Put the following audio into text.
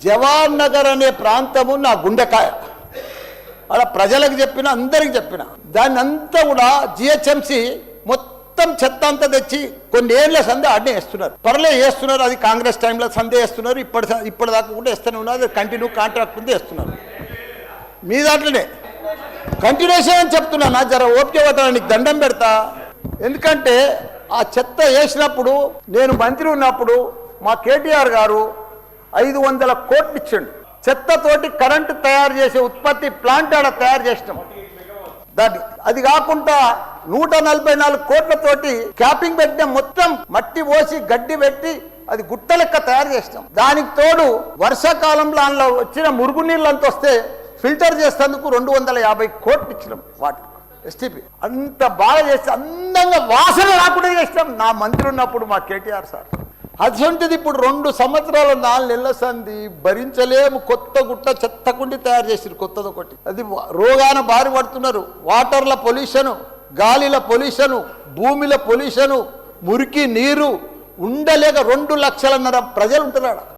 జవాన్ నగర్ అనే ప్రాంతము నా గుండెకాయ. అలా ప్రజలకు చెప్పిన, అందరికి చెప్పిన, దాన్ని అంతా కూడా జిహెచ్ఎంసి మొత్తం చెత్త అంతా తెచ్చి కొన్ని ఏళ్ళ సందే ఆడనే వేస్తున్నారు. పర్లే వేస్తున్నారు, అది కాంగ్రెస్ టైంలో సందే వేస్తున్నారు, ఇప్పటిదాకా కూడా వేస్తూనే ఉన్నారు. అది కంటిన్యూ కాంట్రాక్ట్ ఉంది వేస్తున్నారు. మీ దాంట్లోనే కంటిన్యూషన్ అని చెప్తున్నా. జర ఓపిక పట్టడానికి దండం పెడతా. ఎందుకంటే ఆ చెత్త వేసినప్పుడు నేను మంత్రి ఉన్నప్పుడు మా కేటీఆర్ గారు 500 కోట్లు ఇచ్చిండు. చెత్తతోటి కరెంటు తయారు చేసే ఉత్పత్తి ప్లాంట్ ఆడ తయారు చేసినాం. దాన్ని అది కాకుండా 144 కోట్లతోటి క్యాపింగ్ పెట్టిన, మొత్తం మట్టి పోసి గడ్డి పెట్టి అది గుట్ట లెక్క తయారు చేసినాం. దానికి తోడు వర్షాకాలంలో అందులో వచ్చిన మురుగునీళ్ళు అంత వస్తే ఫిల్టర్ చేసేందుకు 250 కోట్లు ఇచ్చినాం. వాటి ఎస్టీపీ అంత బాగా చేస్తే అందంగా వాసన రాకుండా చేసినాం నా మంత్రి ఉన్నప్పుడు మా కేటీఆర్ సార్. అటువంటిది ఇప్పుడు 2 సంవత్సరాలు 4 నెలల సంది భరించలేము. కొత్త గుట్ట చెత్తకుండి తయారు చేసారు, కొత్తది ఒకటి. అది రోగాన బారి పడుతున్నారు. వాటర్ల పొల్యూషను, గాలిల పొల్యూషను, భూమిల పొల్యూషను, మురికి నీరు ఉండలేక 2,00,000 ప్రజలు ఉంటున్నాడు.